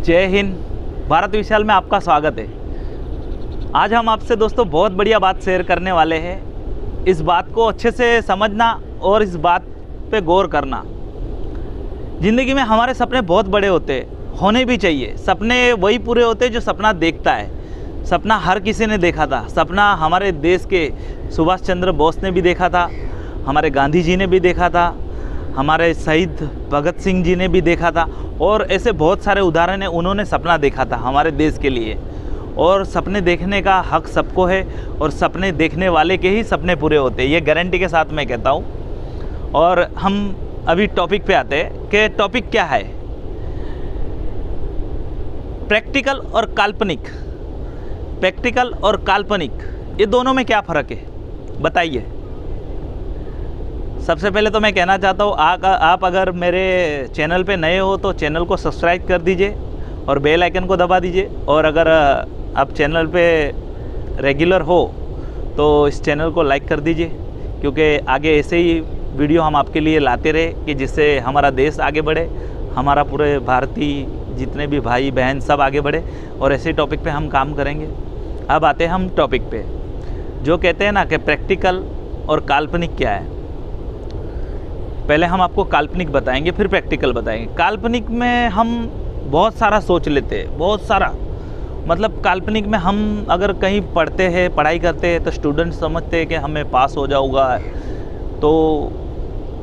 जय हिंद। भारत विशाल में आपका स्वागत है। आज हम आपसे दोस्तों बहुत बढ़िया बात शेयर करने वाले हैं। इस बात को अच्छे से समझना और इस बात पे गौर करना। ज़िंदगी में हमारे सपने बहुत बड़े होते हैं, होने भी चाहिए। सपने वही पूरे होते हैं जो सपना देखता है। सपना हर किसी ने देखा था। सपना हमारे देश के सुभाष चंद्र बोस ने भी देखा था, हमारे गांधी जी ने भी देखा था, हमारे शहीद भगत सिंह जी ने भी देखा था, और ऐसे बहुत सारे उदाहरण हैं। उन्होंने सपना देखा था हमारे देश के लिए, और सपने देखने का हक सबको है, और सपने देखने वाले के ही सपने पूरे होते हैं, ये गारंटी के साथ मैं कहता हूँ। और हम अभी टॉपिक पे आते हैं कि टॉपिक क्या है। प्रैक्टिकल और काल्पनिक। प्रैक्टिकल और काल्पनिक, ये दोनों में क्या फ़र्क है बताइए। सबसे पहले तो मैं कहना चाहता हूँ, आप अगर मेरे चैनल पे नए हो तो चैनल को सब्सक्राइब कर दीजिए और बेल आइकन को दबा दीजिए। और अगर आप चैनल पे रेगुलर हो तो इस चैनल को लाइक कर दीजिए, क्योंकि आगे ऐसे ही वीडियो हम आपके लिए लाते रहे कि जिससे हमारा देश आगे बढ़े, हमारा पूरे भारतीय जितने भी भाई बहन सब आगे बढ़े, और ऐसे टॉपिक पे हम काम करेंगे। अब आते हैं हम टॉपिक पे, जो कहते हैं ना कि प्रैक्टिकल और काल्पनिक क्या है। पहले हम आपको काल्पनिक बताएंगे, फिर प्रैक्टिकल बताएंगे। काल्पनिक में हम बहुत सारा सोच लेते हैं, बहुत सारा। मतलब काल्पनिक में हम अगर कहीं पढ़ते हैं, पढ़ाई करते हैं, तो स्टूडेंट समझते हैं कि हमें पास हो जाऊंगा, तो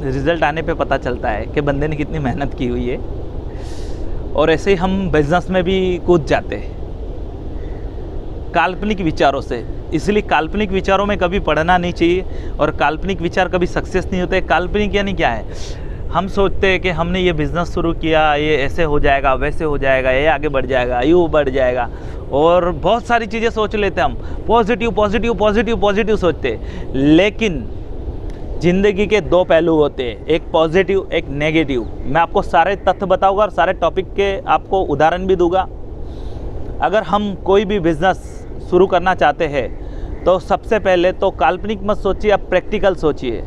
रिज़ल्ट आने पे पता चलता है कि बंदे ने कितनी मेहनत की हुई है। और ऐसे ही हम बिजनेस में भी कूद जाते हैं काल्पनिक विचारों से। इसलिए काल्पनिक विचारों में कभी पढ़ना नहीं चाहिए, और काल्पनिक विचार कभी सक्सेस नहीं होते। काल्पनिक यानी क्या है, हम सोचते हैं कि हमने ये बिज़नेस शुरू किया, ये ऐसे हो जाएगा, वैसे हो जाएगा, ये आगे बढ़ जाएगा, यूँ बढ़ जाएगा, और बहुत सारी चीज़ें सोच लेते हैं हम। पॉजिटिव पॉजिटिव पॉजिटिव पॉजिटिव सोचते हैं। लेकिन ज़िंदगी के दो पहलू होते हैं, एक पॉजिटिव, एक नेगेटिव। मैं आपको सारे तथ्य बताऊँगा और सारे टॉपिक के आपको उदाहरण भी दूँगा। अगर हम कोई भी बिज़नेस शुरू करना चाहते हैं तो सबसे पहले तो काल्पनिक मत सोचिए, आप प्रैक्टिकल सोचिए।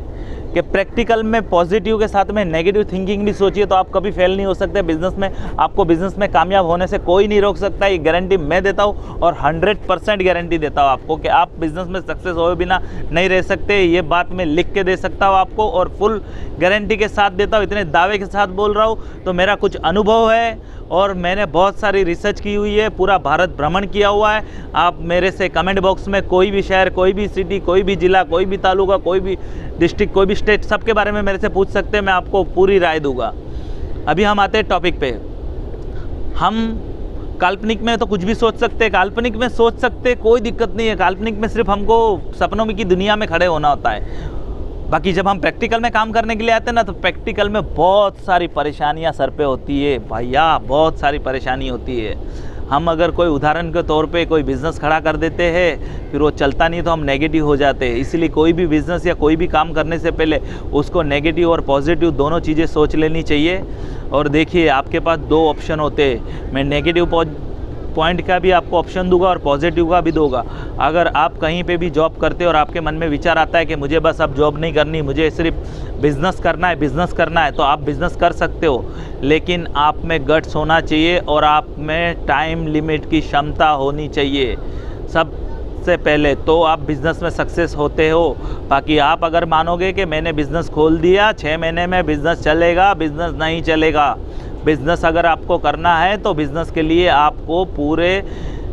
कि प्रैक्टिकल में पॉजिटिव के साथ में नेगेटिव थिंकिंग भी सोचिए, तो आप कभी फेल नहीं हो सकते बिज़नेस में। आपको बिज़नेस में कामयाब होने से कोई नहीं रोक सकता, ये गारंटी मैं देता हूँ, और 100% गारंटी देता हूँ आपको कि आप बिज़नेस में सक्सेस होए बिना नहीं रह सकते। ये बात मैं लिख के दे सकता हूँ आपको, और फुल गारंटी के साथ देता हूँ। इतने दावे के साथ बोल रहा हूँ तो मेरा कुछ अनुभव है, और मैंने बहुत सारी रिसर्च की हुई है, पूरा भारत भ्रमण किया हुआ है। आप मेरे से कमेंट बॉक्स में कोई भी शहर, कोई भी सिटी, कोई भी ज़िला, कोई भी तालुका, कोई भी डिस्ट्रिक्ट, कोई भी स्टेट, सबके बारे में मेरे से पूछ सकते हैं, मैं आपको पूरी राय दूंगा। अभी हम आते हैं टॉपिक पे। हम काल्पनिक में तो कुछ भी सोच सकते हैं, काल्पनिक में सोच सकते हैं, कोई दिक्कत नहीं है। काल्पनिक में सिर्फ हमको सपनों की दुनिया में खड़े होना होता है। बाकी जब हम प्रैक्टिकल में काम करने के लिए आते हैं ना, तो प्रैक्टिकल में बहुत सारी परेशानियां सर पे होती है भैया, बहुत सारी परेशानी होती है। हम अगर कोई उदाहरण के तौर पे कोई बिज़नेस खड़ा कर देते हैं, फिर वो चलता नहीं तो हम नेगेटिव हो जाते हैं। इसलिए कोई भी बिज़नेस या कोई भी काम करने से पहले उसको नेगेटिव और पॉजिटिव दोनों चीज़ें सोच लेनी चाहिए। और देखिए, आपके पास दो ऑप्शन होते हैं। मैं नेगेटिव पॉइंट का भी आपको ऑप्शन दूंगा और पॉजिटिव का भी दूंगा। अगर आप कहीं पे भी जॉब करते हो और आपके मन में विचार आता है कि मुझे बस अब जॉब नहीं करनी, मुझे सिर्फ बिज़नेस करना है, बिज़नेस करना है, तो आप बिज़नेस कर सकते हो। लेकिन आप में गट्स होना चाहिए, और आप में टाइम लिमिट की क्षमता होनी चाहिए। सबसे पहले तो आप बिज़नेस में सक्सेस होते हो। बाकी आप अगर मानोगे कि मैंने बिज़नेस खोल दिया, 6 महीने में बिज़नेस चलेगा, बिज़नेस नहीं चलेगा। बिज़नेस अगर आपको करना है तो बिज़नेस के लिए आपको पूरे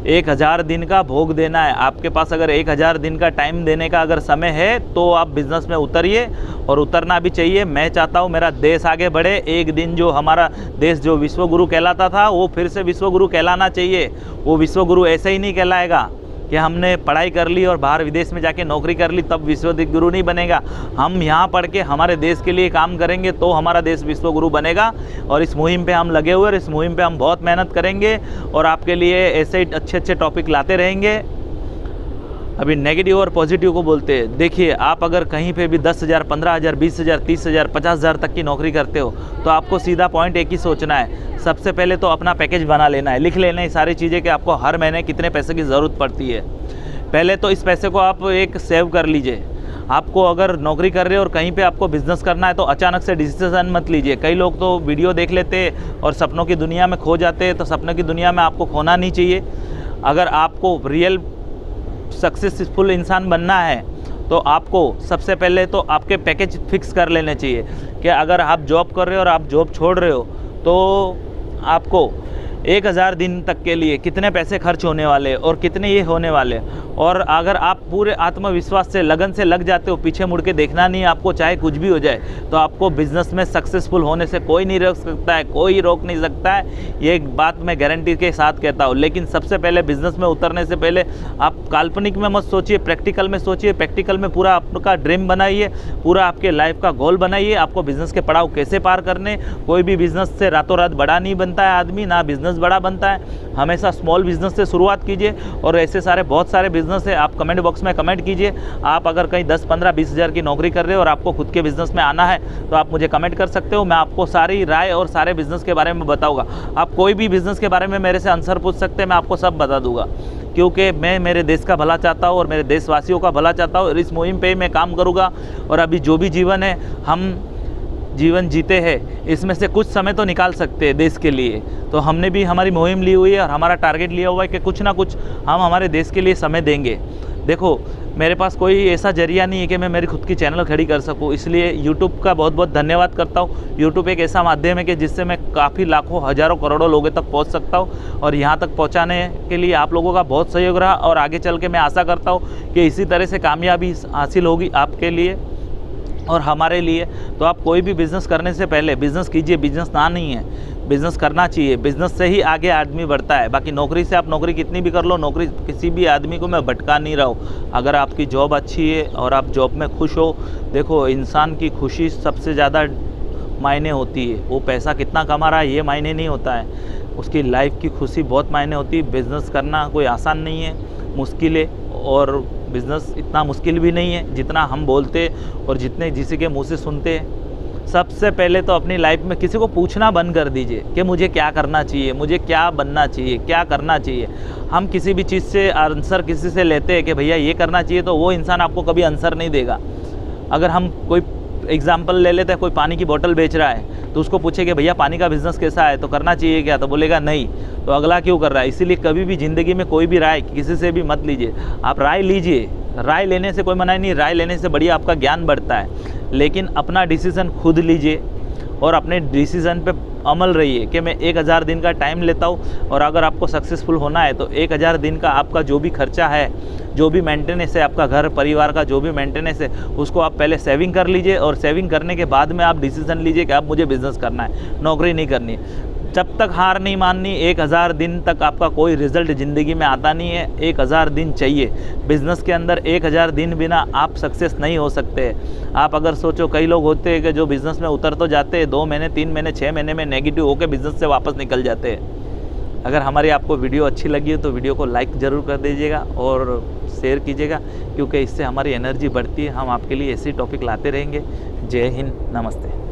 1000 दिन का भोग देना है। आपके पास अगर 1000 दिन का टाइम देने का अगर समय है तो आप बिज़नेस में उतरिए, और उतरना भी चाहिए। मैं चाहता हूँ मेरा देश आगे बढ़े। एक दिन जो हमारा देश जो विश्वगुरु कहलाता था, वो फिर से विश्वगुरु कहलाना चाहिए। वो विश्वगुरु ऐसे ही नहीं कहलाएगा कि हमने पढ़ाई कर ली और बाहर विदेश में जाके नौकरी कर ली तब विश्वगुरु नहीं बनेगा। हम यहाँ पढ़ के हमारे देश के लिए काम करेंगे तो हमारा देश विश्वगुरु बनेगा। और इस मुहिम पे हम लगे हुए हैं, इस मुहिम पे हम बहुत मेहनत करेंगे, और आपके लिए ऐसे ही अच्छे अच्छे टॉपिक लाते रहेंगे। अभी नेगेटिव और पॉजिटिव को बोलते हैं। देखिए, आप अगर कहीं पे भी 10,000, 15,000, 20,000, 30,000, 50,000 तक की नौकरी करते हो, तो आपको सीधा पॉइंट एक ही सोचना है। सबसे पहले तो अपना पैकेज बना लेना है, लिख लेना है सारी चीज़ें कि आपको हर महीने कितने पैसे की ज़रूरत पड़ती है। पहले तो इस पैसे को आप एक सेव कर लीजिए। आपको अगर नौकरी कर रहे हो और कहीं पे आपको बिज़नेस करना है तो अचानक से डिसीजन मत लीजिए। कई लोग तो वीडियो देख लेते और सपनों की दुनिया में खो जाते हैं, तो सपनों की दुनिया में आपको खोना नहीं चाहिए। अगर आपको रियल सक्सेसफुल इंसान बनना है तो आपको सबसे पहले तो आपके पैकेज फिक्स कर लेने चाहिए कि अगर आप जॉब कर रहे हो और आप जॉब छोड़ रहे हो तो आपको 1000 दिन तक के लिए कितने पैसे खर्च होने वाले और कितने ये होने वाले। और अगर आप पूरे आत्मविश्वास से लगन से लग जाते हो, पीछे मुड़ के देखना नहीं आपको, चाहे कुछ भी हो जाए, तो आपको बिज़नेस में सक्सेसफुल होने से कोई नहीं रोक सकता है, कोई रोक नहीं सकता है। ये एक बात मैं गारंटी के साथ कहता हूँ। लेकिन सबसे पहले बिज़नेस में उतरने से पहले आप काल्पनिक में मत सोचिए, प्रैक्टिकल में सोचिए। प्रैक्टिकल में पूरा आपका ड्रीम बनाइए, पूरा आपके लाइफ का गोल बनाइए, आपको बिज़नेस के पड़ाव कैसे पार करने। कोई भी बिज़नेस से रातों रात बड़ा नहीं बनता है आदमी, ना बिज़नेस बड़ा बनता है। हमेशा स्मॉल बिज़नेस से शुरुआत कीजिए। और ऐसे सारे बहुत सारे बिज़नेस है, आप कमेंट बॉक्स में कमेंट कीजिए। आप अगर कहीं 10, 15, 20 हज़ार की नौकरी कर रहे हो और आपको खुद के बिज़नेस में आना है तो आप मुझे कमेंट कर सकते हो। मैं आपको सारी राय और सारे बिज़नेस के बारे में बताऊँगा। आप कोई भी बिज़नेस के बारे में मेरे से आंसर पूछ सकते हैं, मैं आपको सब बता दूँगा, क्योंकि मैं मेरे देश का भला चाहता हूँ और मेरे देशवासियों का भला चाहता हूँ। और इस मुहिम पे मैं काम करूँगा। और अभी जो भी जीवन है हम जीवन जीते हैं, इसमें से कुछ समय तो निकाल सकते हैं देश के लिए। तो हमने भी हमारी मुहिम ली हुई है और हमारा टारगेट लिया हुआ है कि कुछ ना कुछ हम हमारे देश के लिए समय देंगे। देखो, मेरे पास कोई ऐसा जरिया नहीं है कि मैं मेरी खुद की चैनल खड़ी कर सकूं, इसलिए यूट्यूब का बहुत बहुत धन्यवाद करता हूं। यूट्यूब एक ऐसा माध्यम है कि जिससे मैं काफ़ी लाखों, हज़ारों, करोड़ों लोगों तक पहुंच सकता हूं। और यहां तक पहुंचाने के लिए आप लोगों का बहुत सहयोग रहा और आगे चल के मैं आशा करता हूं कि इसी तरह से कामयाबी हासिल होगी आपके लिए और हमारे लिए। तो आप कोई भी बिज़नेस करने से पहले बिज़नेस कीजिए। बिज़नेस ना नहीं है, बिज़नेस करना चाहिए। बिज़नेस से ही आगे आदमी बढ़ता है। बाकी नौकरी से आप नौकरी कितनी भी कर लो, नौकरी किसी भी आदमी को मैं भटका नहीं रहा हूँ। अगर आपकी जॉब अच्छी है और आप जॉब में खुश हो, देखो इंसान की खुशी सबसे ज़्यादा मायने होती है। वो पैसा कितना कमा रहा है ये मायने नहीं होता है, उसकी लाइफ की खुशी बहुत मायने होती है। बिज़नेस करना कोई आसान नहीं है, मुश्किल है। और बिज़नेस इतना मुश्किल भी नहीं है जितना हम बोलते और जितने किसी के मुंह से सुनते हैं। सबसे पहले तो अपनी लाइफ में किसी को पूछना बंद कर दीजिए कि मुझे क्या करना चाहिए, मुझे क्या बनना चाहिए, क्या करना चाहिए। हम किसी भी चीज़ से आंसर किसी से लेते हैं कि भैया ये करना चाहिए, तो वो इंसान आपको कभी आंसर नहीं देगा। अगर हम कोई एग्जाम्पल ले लेते हैं, कोई पानी की बोतल बेच रहा है तो उसको पूछे कि भैया पानी का बिज़नेस कैसा है, तो करना चाहिए क्या, तो बोलेगा नहीं, तो अगला क्यों कर रहा है। इसीलिए कभी भी ज़िंदगी में कोई भी राय किसी से भी मत लीजिए। आप राय लीजिए, राय लेने से कोई मना नहीं, राय लेने से बढ़िया आपका ज्ञान बढ़ता है। लेकिन अपना डिसीज़न खुद लीजिए और अपने डिसीज़न पे अमल रहिए कि मैं 1000 दिन का टाइम लेता हूँ। और अगर आपको सक्सेसफुल होना है तो 1000 दिन का आपका जो भी खर्चा है, जो भी मेंटेनेंस है, आपका घर परिवार का जो भी मेंटेनेंस है, उसको आप पहले सेविंग कर लीजिए। और सेविंग करने के बाद में आप डिसीज़न लीजिए कि आप मुझे बिज़नेस करना है, नौकरी नहीं करनी है। जब तक हार नहीं माननी, 1000 दिन तक आपका कोई रिज़ल्ट ज़िंदगी में आता नहीं है। 1000 दिन चाहिए बिज़नेस के अंदर। 1000 दिन बिना आप सक्सेस नहीं हो सकते। आप अगर सोचो, कई लोग होते हैं कि जो बिज़नेस में उतर तो जाते हैं, 2 महीने, 3 महीने, 6 महीने में नेगेटिव होकर बिज़नेस से वापस निकल जाते हैं। अगर हमारी आपको वीडियो अच्छी लगी हो तो वीडियो को लाइक ज़रूर कर दीजिएगा और शेयर कीजिएगा, क्योंकि इससे हमारी एनर्जी बढ़ती है। हम आपके लिए ऐसी टॉपिक लाते रहेंगे। जय हिंद, नमस्ते।